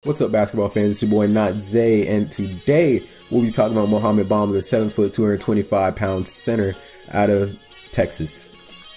What's up, basketball fans? It's your boy NotZay, and today we'll be talking about Mohamed Bamba, the 7', 225-pound center out of Texas.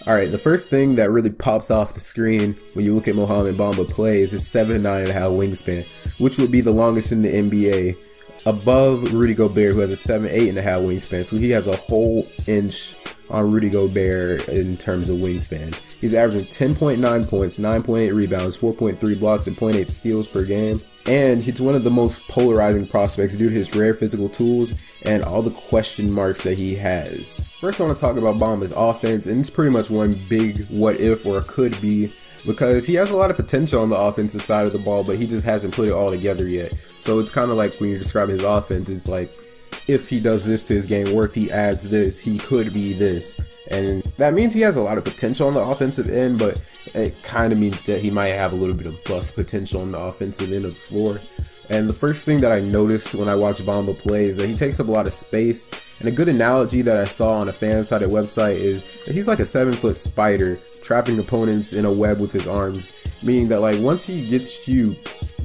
Alright, the first thing that really pops off the screen when you look at Mohamed Bamba play is his 7'9.5" wingspan, which would be the longest in the NBA, above Rudy Gobert, who has a 7'8.5" wingspan. So he has a whole inch on Rudy Gobert in terms of wingspan. He's averaging 10.9 points, 9.8 rebounds, 4.3 blocks, and 0.8 steals per game. And he's one of the most polarizing prospects due to his rare physical tools and all the question marks that he has. First, I want to talk about Bamba's offense, and it's pretty much one big what if or could be, because he has a lot of potential on the offensive side of the ball, but he just hasn't put it all together yet. So it's kind of like when you're describing his offense, it's like, if he does this to his game, or if he adds this, he could be this. And that means he has a lot of potential on the offensive end, but it kind of means that he might have a little bit of bust potential on the offensive end of the floor. And the first thing that I noticed when I watched Bamba play is that he takes up a lot of space. And a good analogy that I saw on a fan-sided website is that he's like a 7-foot spider trapping opponents in a web with his arms, meaning that like once he gets you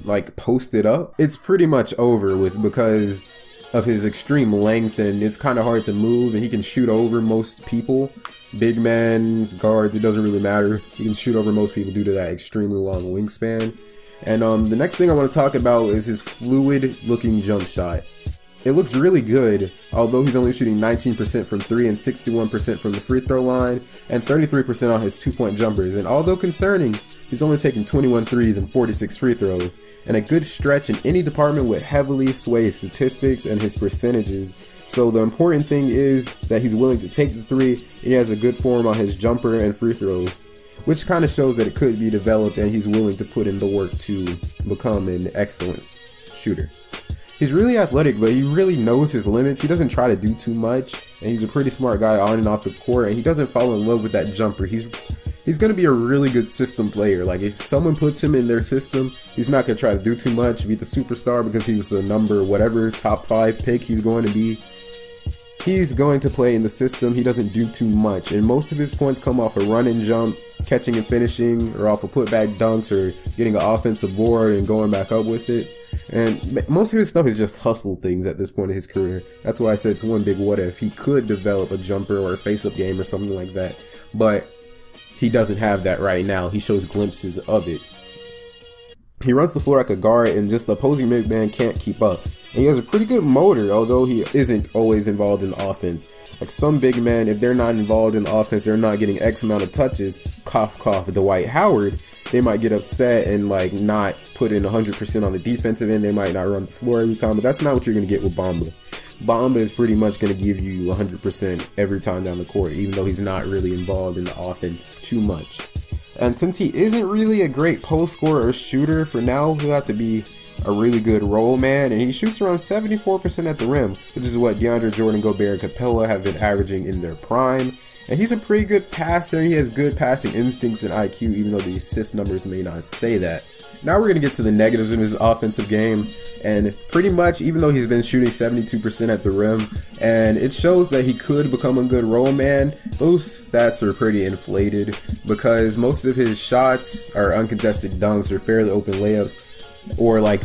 like posted up, it's pretty much over with because of his extreme length, and it's kind of hard to move, and he can shoot over most people. Big man, guards, it doesn't really matter. He can shoot over most people due to that extremely long wingspan. And the next thing I want to talk about is his fluid looking jump shot. It looks really good, although he's only shooting 19% from 3 and 61% from the free throw line and 33% on his 2-point jumpers. And although concerning, he's only taking 21 threes and 46 free throws, and a good stretch in any department would heavily sway his statistics and his percentages. So the important thing is that he's willing to take the three, and he has a good form on his jumper and free throws, which kind of shows that it could be developed, and he's willing to put in the work to become an excellent shooter. He's really athletic, but he really knows his limits. He doesn't try to do too much, and he's a pretty smart guy on and off the court, and he doesn't fall in love with that jumper. He's going to be a really good system player. Like, if someone puts him in their system, he's not going to try to do too much, be the superstar because he was the number whatever top 5 pick he's going to be. He's going to play in the system. He doesn't do too much, and most of his points come off a run and jump, catching and finishing, or off of putback dunks, or getting an offensive board and going back up with it. And most of his stuff is just hustle things at this point in his career. That's why I said it's one big what if. He could develop a jumper or a face-up game or something like that, but he doesn't have that right now. He shows glimpses of it. He runs the floor like a guard, and just the opposing big man can't keep up. And he has a pretty good motor, although he isn't always involved in the offense. Like some big men, if they're not involved in the offense, they're not getting X amount of touches, cough cough Dwight Howard, they might get upset and like not put in 100% on the defensive end. They might not run the floor every time, but that's not what you're going to get with Bamba. Bamba is pretty much going to give you 100% every time down the court, even though he's not really involved in the offense too much. And since he isn't really a great post scorer or shooter, for now he'll have to be a really good roll man, and he shoots around 74% at the rim, which is what DeAndre Jordan, Gobert, and Capella have been averaging in their prime. And he's a pretty good passer, and he has good passing instincts and IQ, even though the assist numbers may not say that. Now we're going to get to the negatives in his offensive game, and pretty much, even though he's been shooting 72% at the rim, and it shows that he could become a good roll man, those stats are pretty inflated, because most of his shots are uncontested dunks or fairly open layups, or like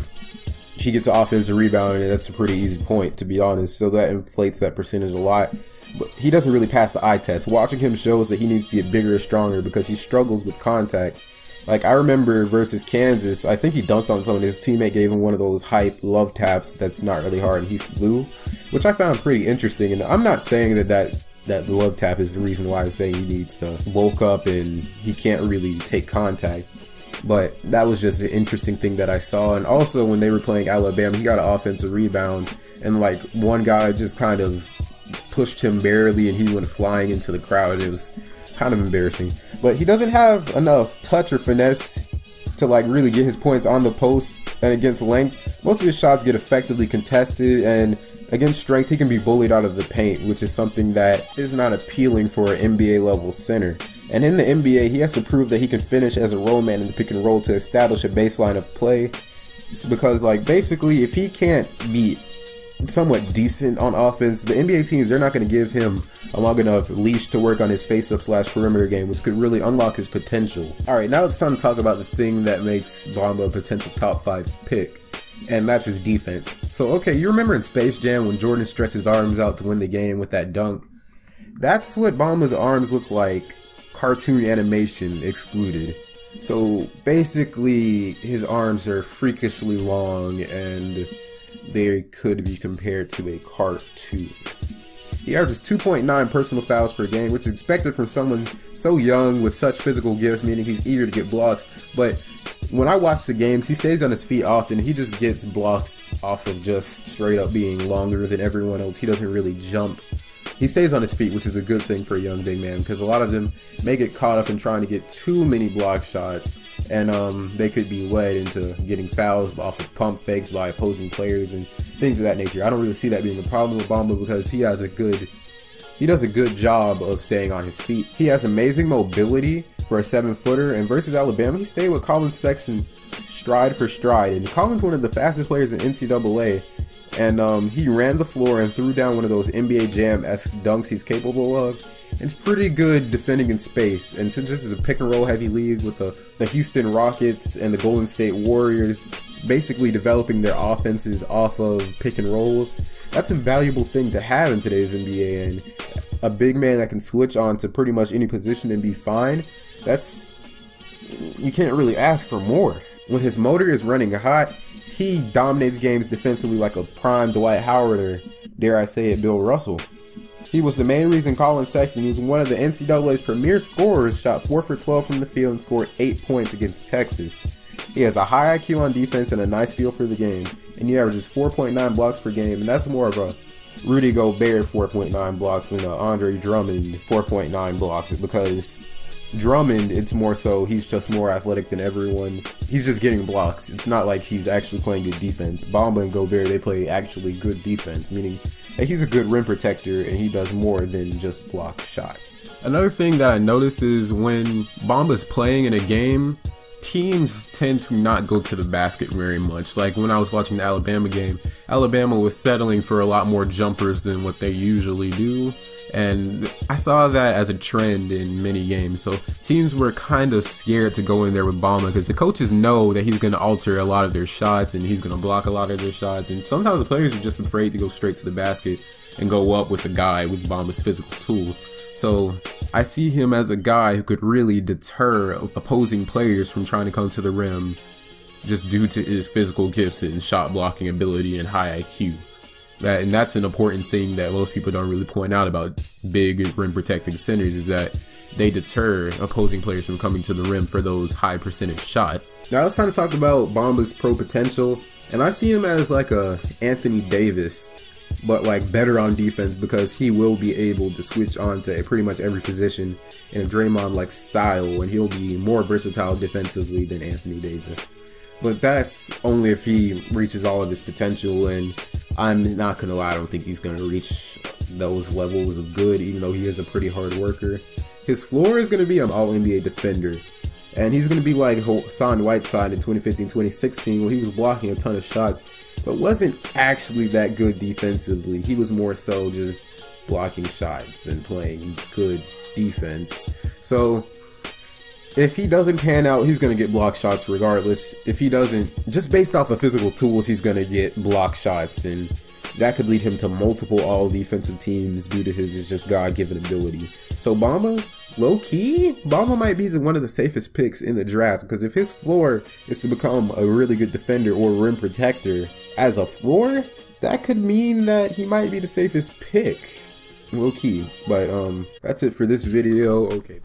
he gets an offensive rebound, and that's a pretty easy point, to be honest, so that inflates that percentage a lot. But he doesn't really pass the eye test. Watching him shows that he needs to get bigger and stronger because he struggles with contact. Like, I remember versus Kansas, I think he dunked on someone. His teammate gave him one of those hype love taps that's not really hard, and he flew, which I found pretty interesting. And I'm not saying that love tap is the reason why I'm saying he needs to bulk up and he can't really take contact. But that was just an interesting thing that I saw. And also, when they were playing Alabama, he got an offensive rebound, and like one guy just kind of pushed him barely, and he went flying into the crowd. It was kind of embarrassing. But he doesn't have enough touch or finesse to like really get his points on the post, and against length, most of his shots get effectively contested, and against strength, he can be bullied out of the paint, which is something that is not appealing for an NBA level center. And in the NBA, he has to prove that he can finish as a roll man in the pick and roll to establish a baseline of play. It's because like basically, if he can't be somewhat decent on offense, the NBA teams, they're not going to give him a long enough leash to work on his face-up / perimeter game, which could really unlock his potential. Alright, now it's time to talk about the thing that makes Bamba a potential top 5 pick. and that's his defense. So okay, you remember in Space Jam when Jordan stretched his arms out to win the game with that dunk? That's what Bamba's arms look like, cartoon animation excluded. So basically his arms are freakishly long and they could be compared to a cartoon. He averages 2.9 personal fouls per game, which is expected from someone so young with such physical gifts, meaning he's eager to get blocks. But when I watch the games, he stays on his feet often. He just gets blocks off of just straight up being longer than everyone else. He doesn't really jump. He stays on his feet, which is a good thing for a young big man, because a lot of them may get caught up in trying to get too many block shots, and they could be led into getting fouls off of pump fakes by opposing players and things of that nature. I don't really see that being a problem with Bamba because he does a good job of staying on his feet. He has amazing mobility for a 7-footer, and versus Alabama, he stayed with Collin Sexton stride for stride, and Collin's one of the fastest players in NCAA. And he ran the floor and threw down one of those NBA Jam-esque dunks he's capable of. And it's pretty good defending in space. And since this is a pick-and-roll heavy league with the Houston Rockets and the Golden State Warriors basically developing their offenses off of pick-and-rolls, that's a valuable thing to have in today's NBA. And a big man that can switch on to pretty much any position and be fine, you can't really ask for more. When his motor is running hot, he dominates games defensively like a prime Dwight Howard, or dare I say it, Bill Russell. He was the main reason Collin Sexton, who's one of the NCAA's premier scorers, shot 4 for 12 from the field and scored 8 points against Texas. He has a high IQ on defense and a nice feel for the game, and he averages 4.9 blocks per game, and that's more of a Rudy Gobert 4.9 blocks than a Andre Drummond 4.9 blocks, because Drummond, it's more so he's just more athletic than everyone. He's just getting blocks. It's not like he's actually playing good defense. Bamba and Gobert, they play actually good defense, meaning that he's a good rim protector and he does more than just block shots. Another thing that I noticed is when Bamba's playing in a game, teams tend to not go to the basket very much. Like when I was watching the Alabama game, Alabama was settling for a lot more jumpers than what they usually do. And I saw that as a trend in many games. So teams were kind of scared to go in there with Bamba because the coaches know that he's going to alter a lot of their shots and he's going to block a lot of their shots. And sometimes the players are just afraid to go straight to the basket and go up with a guy with Bamba's physical tools. So I see him as a guy who could really deter opposing players from trying to come to the rim just due to his physical gifts and shot blocking ability and high IQ. And that's an important thing that most people don't really point out about big rim protecting centers, is that they deter opposing players from coming to the rim for those high percentage shots. Now it's time to talk about Bamba's pro potential, and I see him as like a Anthony Davis, but like better on defense, because he will be able to switch on to pretty much every position in a Draymond-like style, and he'll be more versatile defensively than Anthony Davis. But that's only if he reaches all of his potential, and I'm not gonna lie, I don't think he's gonna reach those levels of good, even though he is a pretty hard worker. His floor is gonna be an all-NBA defender, and he's gonna be like Hassan Whiteside in 2015-2016, where he was blocking a ton of shots, but wasn't actually that good defensively. He was more so just blocking shots than playing good defense. So if he doesn't pan out, he's going to get block shots regardless. If he doesn't, just based off of physical tools, he's going to get block shots, and that could lead him to multiple all-defensive teams due to his just God-given ability. So Bamba, low-key, Bamba might be one of the safest picks in the draft, because if his floor is to become a really good defender or rim protector as a floor, that could mean that he might be the safest pick, low-key. But that's it for this video. Okay.